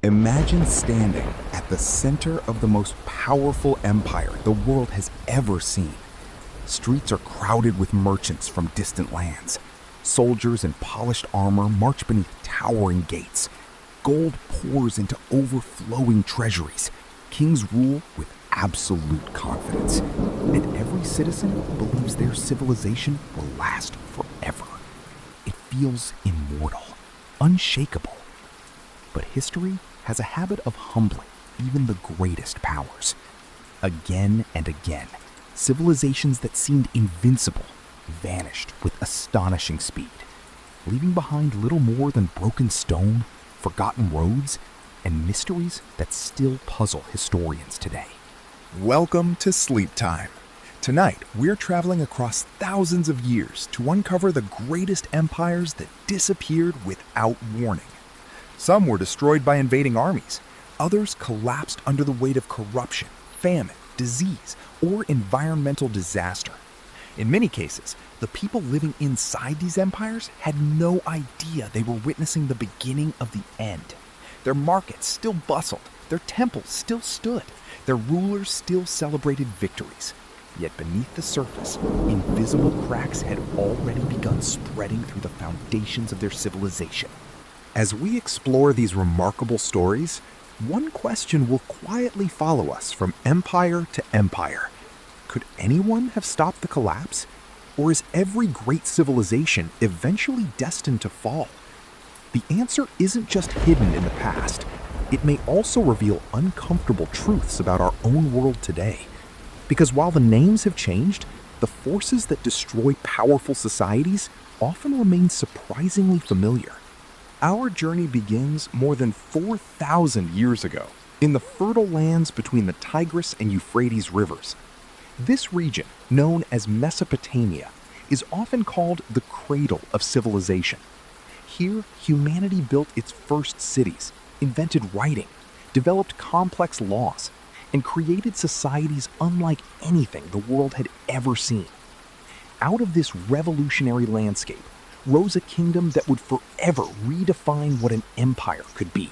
Imagine standing at the center of the most powerful empire the world has ever seen. Streets are crowded with merchants from distant lands. Soldiers in polished armor march beneath towering gates. Gold pours into overflowing treasuries. Kings rule with absolute confidence. And every citizen believes their civilization will last forever. It feels immortal, unshakable. But history has a habit of humbling even the greatest powers. Again and again, civilizations that seemed invincible vanished with astonishing speed, leaving behind little more than broken stone, forgotten roads, and mysteries that still puzzle historians today. Welcome to Sleep Time. Tonight, we're traveling across thousands of years to uncover the greatest empires that disappeared without warning. Some were destroyed by invading armies. Others collapsed under the weight of corruption, famine, disease, or environmental disaster. In many cases, the people living inside these empires had no idea they were witnessing the beginning of the end. Their markets still bustled, their temples still stood, their rulers still celebrated victories. Yet beneath the surface, invisible cracks had already begun spreading through the foundations of their civilization. As we explore these remarkable stories, one question will quietly follow us from empire to empire. Could anyone have stopped the collapse? Or is every great civilization eventually destined to fall? The answer isn't just hidden in the past. It may also reveal uncomfortable truths about our own world today. Because while the names have changed, the forces that destroy powerful societies often remain surprisingly familiar. Our journey begins more than 4,000 years ago in the fertile lands between the Tigris and Euphrates rivers. This region, known as Mesopotamia, is often called the cradle of civilization. Here, humanity built its first cities, invented writing, developed complex laws, and created societies unlike anything the world had ever seen. Out of this revolutionary landscape rose a kingdom that would forever redefine what an empire could be.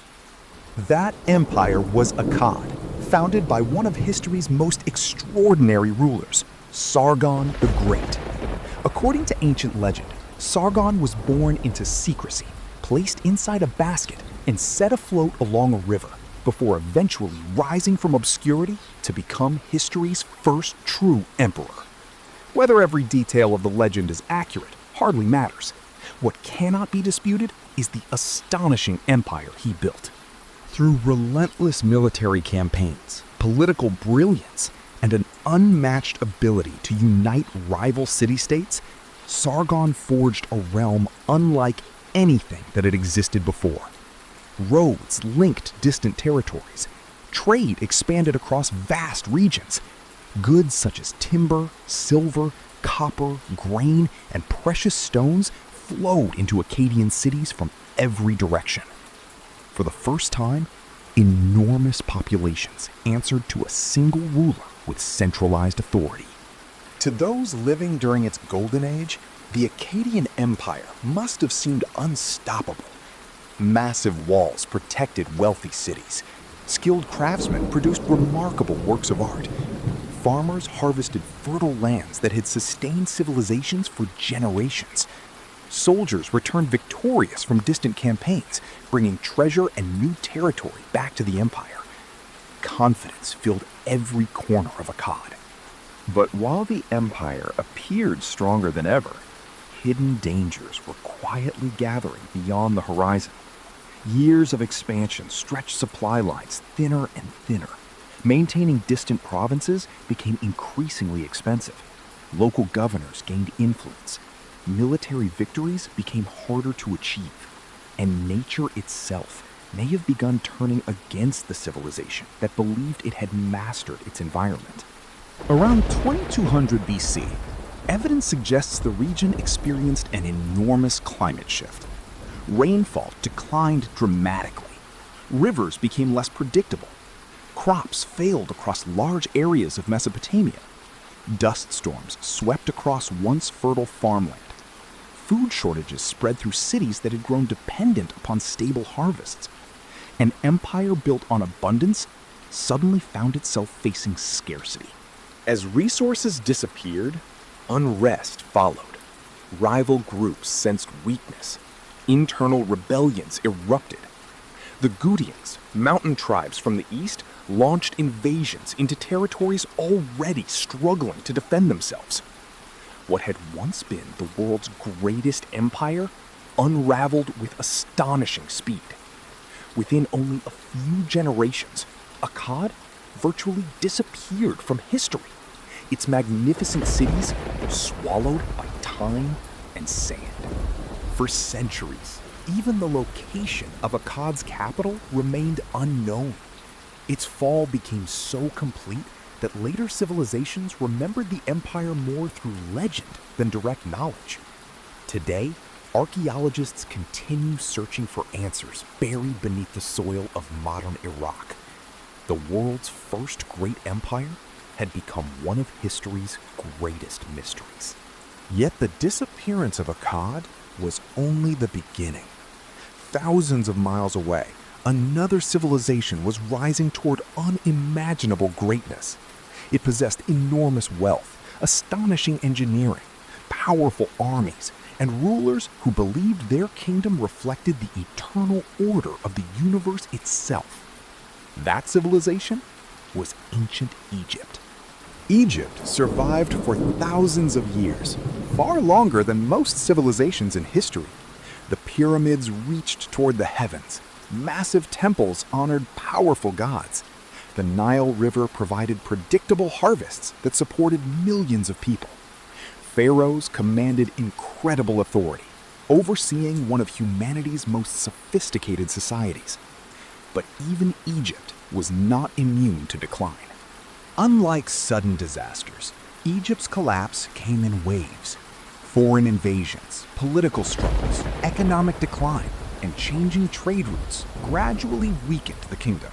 That empire was Akkad, founded by one of history's most extraordinary rulers, Sargon the Great. According to ancient legend, Sargon was born into secrecy, placed inside a basket, and set afloat along a river, before eventually rising from obscurity to become history's first true emperor. Whether every detail of the legend is accurate hardly matters. What cannot be disputed is the astonishing empire he built. Through relentless military campaigns, political brilliance, and an unmatched ability to unite rival city-states, Sargon forged a realm unlike anything that had existed before. Roads linked distant territories. Trade expanded across vast regions. Goods such as timber, silver, copper, grain, and precious stones flowed into Akkadian cities from every direction. For the first time, enormous populations answered to a single ruler with centralized authority. To those living during its golden age, the Akkadian Empire must have seemed unstoppable. Massive walls protected wealthy cities. Skilled craftsmen produced remarkable works of art. Farmers harvested fertile lands that had sustained civilizations for generations. Soldiers returned victorious from distant campaigns, bringing treasure and new territory back to the empire. Confidence filled every corner of Akkad. But while the empire appeared stronger than ever, hidden dangers were quietly gathering beyond the horizon. Years of expansion stretched supply lines thinner and thinner. Maintaining distant provinces became increasingly expensive. Local governors gained influence. Military victories became harder to achieve. And nature itself may have begun turning against the civilization that believed it had mastered its environment. Around 2200 BC, evidence suggests the region experienced an enormous climate shift. Rainfall declined dramatically. Rivers became less predictable. Crops failed across large areas of Mesopotamia. Dust storms swept across once fertile farmland. Food shortages spread through cities that had grown dependent upon stable harvests. An empire built on abundance suddenly found itself facing scarcity. As resources disappeared, unrest followed. Rival groups sensed weakness. Internal rebellions erupted. The Gutians, mountain tribes from the east, launched invasions into territories already struggling to defend themselves. What had once been the world's greatest empire unraveled with astonishing speed. Within only a few generations, Akkad virtually disappeared from history. Its magnificent cities were swallowed by time and sand. For centuries, even the location of Akkad's capital remained unknown. Its fall became so complete that later civilizations remembered the empire more through legend than direct knowledge. Today, archaeologists continue searching for answers buried beneath the soil of modern Iraq. The world's first great empire had become one of history's greatest mysteries. Yet the disappearance of Akkad was only the beginning. Thousands of miles away, another civilization was rising toward unimaginable greatness. It possessed enormous wealth, astonishing engineering, powerful armies, and rulers who believed their kingdom reflected the eternal order of the universe itself. That civilization was ancient Egypt. Egypt survived for thousands of years, far longer than most civilizations in history. The pyramids reached toward the heavens. Massive temples honored powerful gods. The Nile River provided predictable harvests that supported millions of people. Pharaohs commanded incredible authority, overseeing one of humanity's most sophisticated societies. But even Egypt was not immune to decline. Unlike sudden disasters, Egypt's collapse came in waves. Foreign invasions, political struggles, economic decline, and changing trade routes gradually weakened the kingdom.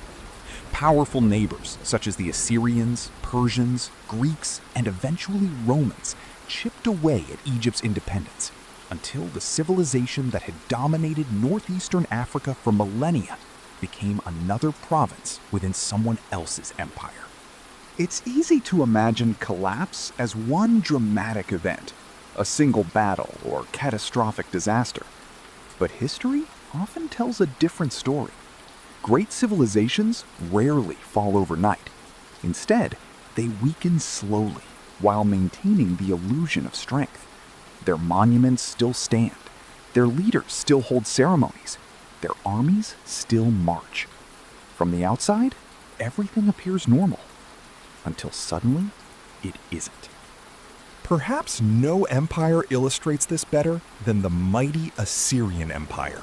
Powerful neighbors such as the Assyrians, Persians, Greeks, and eventually Romans chipped away at Egypt's independence until the civilization that had dominated northeastern Africa for millennia became another province within someone else's empire. It's easy to imagine collapse as one dramatic event, a single battle or catastrophic disaster. But history often tells a different story. Great civilizations rarely fall overnight. Instead, they weaken slowly while maintaining the illusion of strength. Their monuments still stand. Their leaders still hold ceremonies. Their armies still march. From the outside, everything appears normal, until suddenly it isn't. Perhaps no empire illustrates this better than the mighty Assyrian Empire.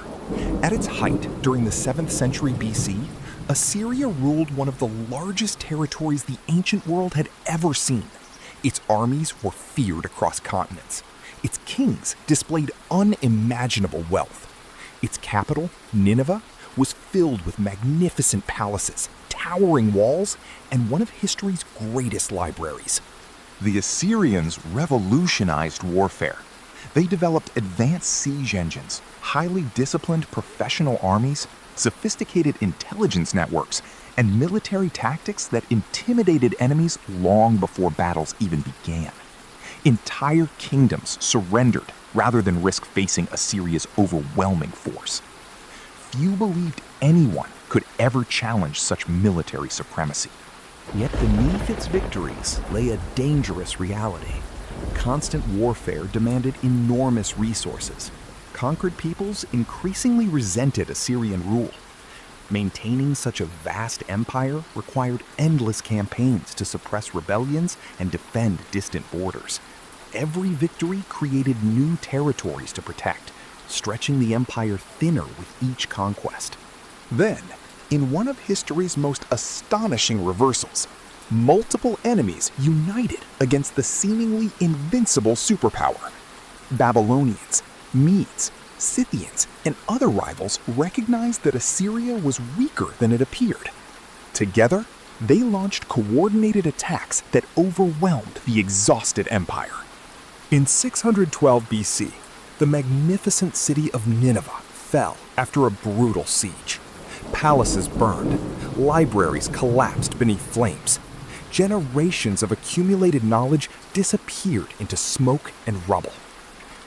At its height during the 7th century BC, Assyria ruled one of the largest territories the ancient world had ever seen. Its armies were feared across continents. Its kings displayed unimaginable wealth. Its capital, Nineveh, was filled with magnificent palaces, towering walls, and one of history's greatest libraries. The Assyrians revolutionized warfare. They developed advanced siege engines, highly disciplined professional armies, sophisticated intelligence networks, and military tactics that intimidated enemies long before battles even began. Entire kingdoms surrendered rather than risk facing Assyria's overwhelming force. Few believed anyone could ever challenge such military supremacy. Yet beneath its victories lay a dangerous reality. Constant warfare demanded enormous resources. Conquered peoples increasingly resented Assyrian rule. Maintaining such a vast empire required endless campaigns to suppress rebellions and defend distant borders. Every victory created new territories to protect, stretching the empire thinner with each conquest. Then, in one of history's most astonishing reversals, multiple enemies united against the seemingly invincible superpower. Babylonians, Medes, Scythians, and other rivals recognized that Assyria was weaker than it appeared. Together, they launched coordinated attacks that overwhelmed the exhausted empire. In 612 BC, the magnificent city of Nineveh fell after a brutal siege. Palaces burned, libraries collapsed beneath flames. Generations of accumulated knowledge disappeared into smoke and rubble.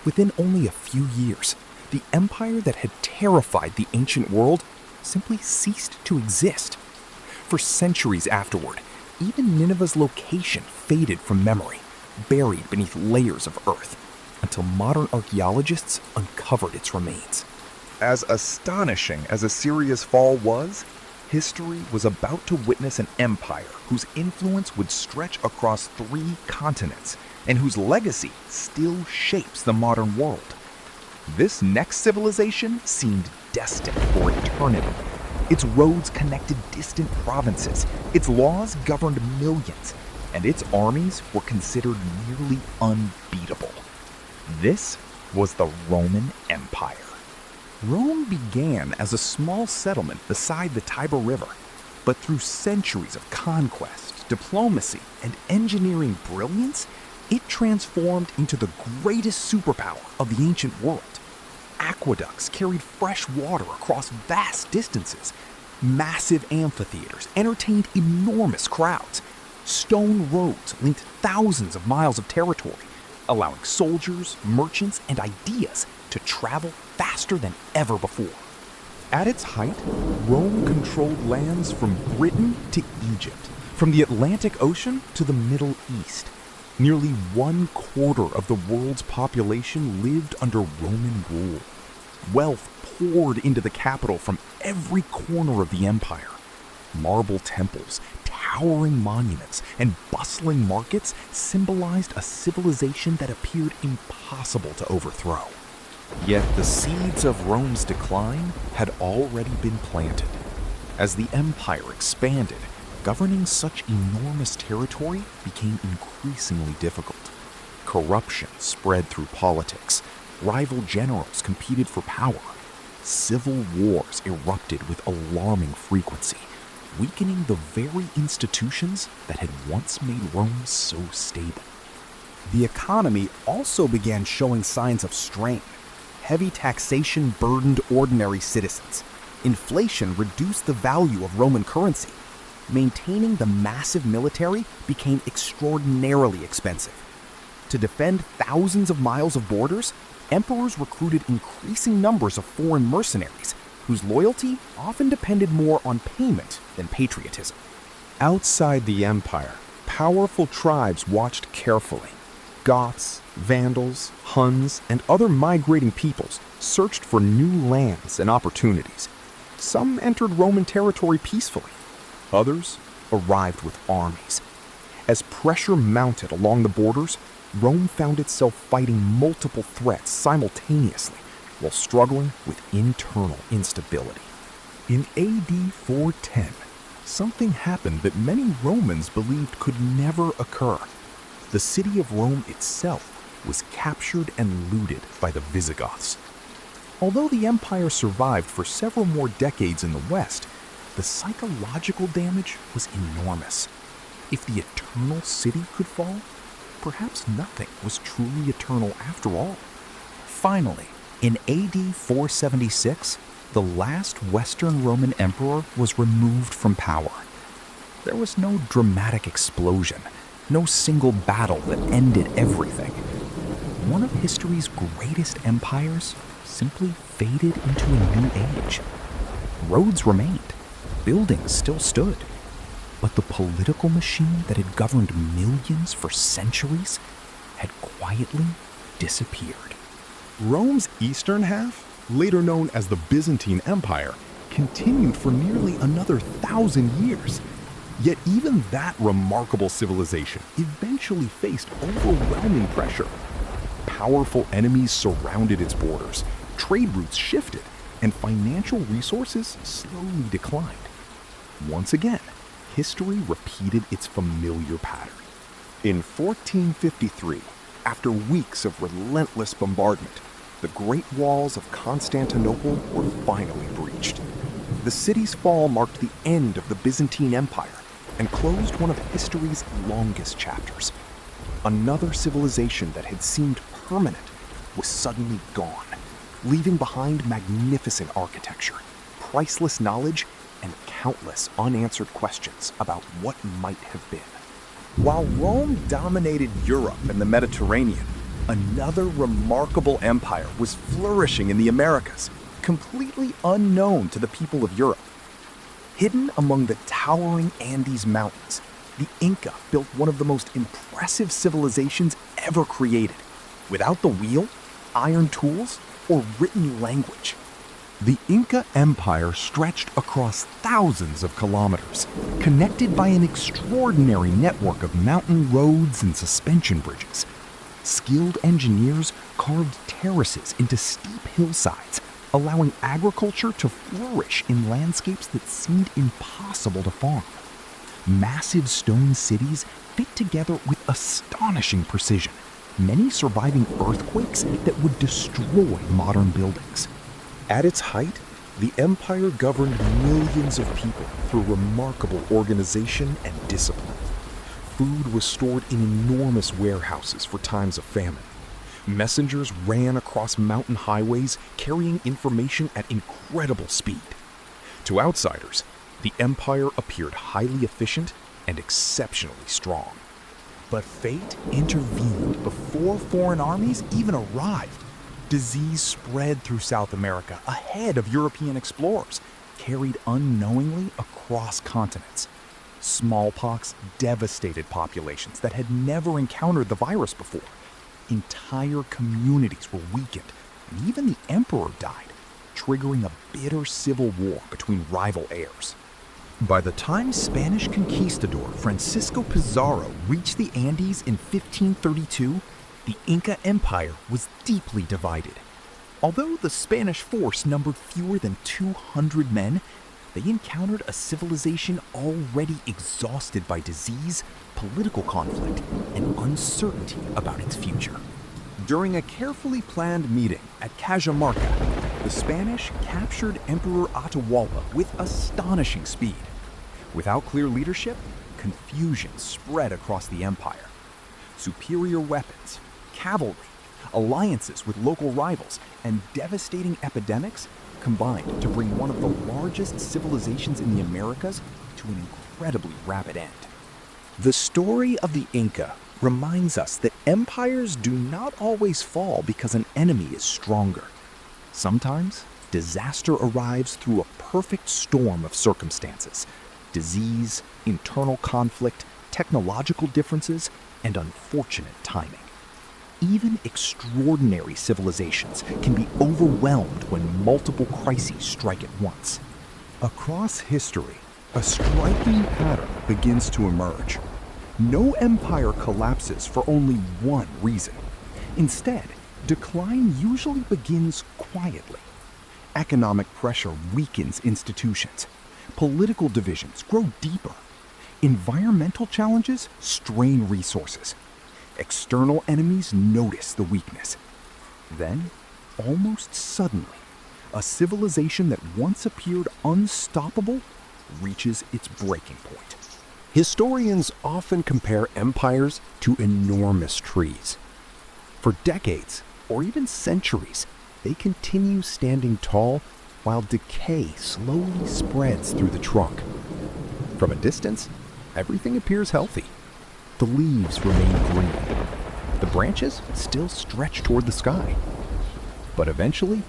Within only a few years, the empire that had terrified the ancient world simply ceased to exist. For centuries afterward, even Nineveh's location faded from memory, buried beneath layers of earth, until modern archaeologists uncovered its remains. As astonishing as Assyria's fall was, history was about to witness an empire whose influence would stretch across 3 continents and whose legacy still shapes the modern world. This next civilization seemed destined for eternity. Its roads connected distant provinces, its laws governed millions, and its armies were considered nearly unbeatable. This was the Roman Empire. Rome began as a small settlement beside the Tiber River, but through centuries of conquest, diplomacy, and engineering brilliance, it transformed into the greatest superpower of the ancient world. Aqueducts carried fresh water across vast distances. Massive amphitheaters entertained enormous crowds. Stone roads linked thousands of miles of territory, allowing soldiers, merchants, and ideas to travel faster than ever before. At its height, Rome controlled lands from Britain to Egypt, from the Atlantic Ocean to the Middle East. Nearly 1/4 of the world's population lived under Roman rule. Wealth poured into the capital from every corner of the empire. Marble temples, towering monuments, and bustling markets symbolized a civilization that appeared impossible to overthrow. Yet the seeds of Rome's decline had already been planted. As the empire expanded, governing such enormous territory became increasingly difficult. Corruption spread through politics. Rival generals competed for power. Civil wars erupted with alarming frequency, weakening the very institutions that had once made Rome so stable. The economy also began showing signs of strain. Heavy taxation burdened ordinary citizens. Inflation reduced the value of Roman currency. Maintaining the massive military became extraordinarily expensive. To defend thousands of miles of borders, emperors recruited increasing numbers of foreign mercenaries, whose loyalty often depended more on payment than patriotism. Outside the empire, powerful tribes watched carefully. Goths, Vandals, Huns, and other migrating peoples searched for new lands and opportunities. Some entered Roman territory peacefully. Others arrived with armies. As pressure mounted along the borders, Rome found itself fighting multiple threats simultaneously while struggling with internal instability. In AD 410, something happened that many Romans believed could never occur. The city of Rome itself was captured and looted by the Visigoths. Although the empire survived for several more decades in the West, the psychological damage was enormous. If the eternal city could fall, perhaps nothing was truly eternal after all. Finally, in AD 476, the last Western Roman emperor was removed from power. There was no dramatic explosion, no single battle that ended everything. One of history's greatest empires simply faded into a new age. Roads remained, buildings still stood, but the political machine that had governed millions for centuries had quietly disappeared. Rome's eastern half, later known as the Byzantine Empire, continued for nearly another 1,000 years. Yet even that remarkable civilization eventually faced overwhelming pressure. Powerful enemies surrounded its borders, trade routes shifted, and financial resources slowly declined. Once again, history repeated its familiar pattern. In 1453, after weeks of relentless bombardment, the Great Walls of Constantinople were finally breached. The city's fall marked the end of the Byzantine Empire and closed one of history's longest chapters. Another civilization that had seemed permanent was suddenly gone, leaving behind magnificent architecture, priceless knowledge, and countless unanswered questions about what might have been. While Rome dominated Europe and the Mediterranean, another remarkable empire was flourishing in the Americas, completely unknown to the people of Europe. Hidden among the towering Andes Mountains, the Inca built one of the most impressive civilizations ever created, without the wheel, iron tools, or written language. The Inca Empire stretched across thousands of kilometers, connected by an extraordinary network of mountain roads and suspension bridges. Skilled engineers carved terraces into steep hillsides, allowing agriculture to flourish in landscapes that seemed impossible to farm. Massive stone cities fit together with astonishing precision, many surviving earthquakes that would destroy modern buildings. At its height, the empire governed millions of people through remarkable organization and discipline. Food was stored in enormous warehouses for times of famine. Messengers ran across mountain highways carrying information at incredible speed. To outsiders, the empire appeared highly efficient and exceptionally strong. But fate intervened before foreign armies even arrived. Disease spread through South America ahead of European explorers, carried unknowingly across continents. Smallpox devastated populations that had never encountered the virus before. Entire communities were weakened, and even the emperor died, triggering a bitter civil war between rival heirs. By the time Spanish conquistador Francisco Pizarro reached the Andes in 1532, the Inca Empire was deeply divided. Although the Spanish force numbered fewer than 200 men, they encountered a civilization already exhausted by disease, political conflict, and uncertainty about its future. During a carefully planned meeting at Cajamarca, the Spanish captured Emperor Atahualpa with astonishing speed. Without clear leadership, confusion spread across the empire. Superior weapons, cavalry, alliances with local rivals, and devastating epidemics combined to bring one of the largest civilizations in the Americas to an incredibly rapid end. The story of the Inca reminds us that empires do not always fall because an enemy is stronger. Sometimes, disaster arrives through a perfect storm of circumstances: disease, internal conflict, technological differences, and unfortunate timing. Even extraordinary civilizations can be overwhelmed when multiple crises strike at once. Across history, a striking pattern begins to emerge. No empire collapses for only one reason. Instead, decline usually begins quietly. Economic pressure weakens institutions. Political divisions grow deeper. Environmental challenges strain resources. External enemies notice the weakness. Then, almost suddenly, a civilization that once appeared unstoppable reaches its breaking point. Historians often compare empires to enormous trees. For decades, or even centuries, they continue standing tall while decay slowly spreads through the trunk. From a distance, everything appears healthy. The leaves remain green. The branches still stretch toward the sky. But eventually,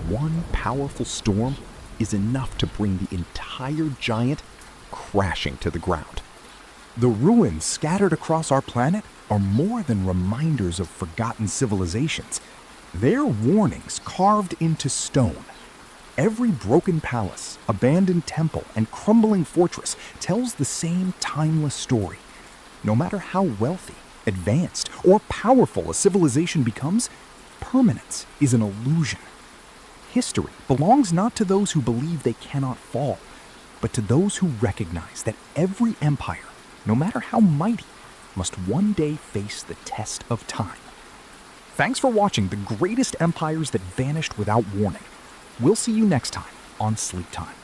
one powerful storm is enough to bring the entire giant crashing to the ground. The ruins scattered across our planet are more than reminders of forgotten civilizations. They're warnings carved into stone. Every broken palace, abandoned temple, and crumbling fortress tells the same timeless story. No matter how wealthy, advanced, or powerful a civilization becomes, permanence is an illusion. History belongs not to those who believe they cannot fall, but to those who recognize that every empire, no matter how mighty, must one day face the test of time. Thanks for watching the greatest empires that vanished without warning. We'll see you next time on Sleep Time.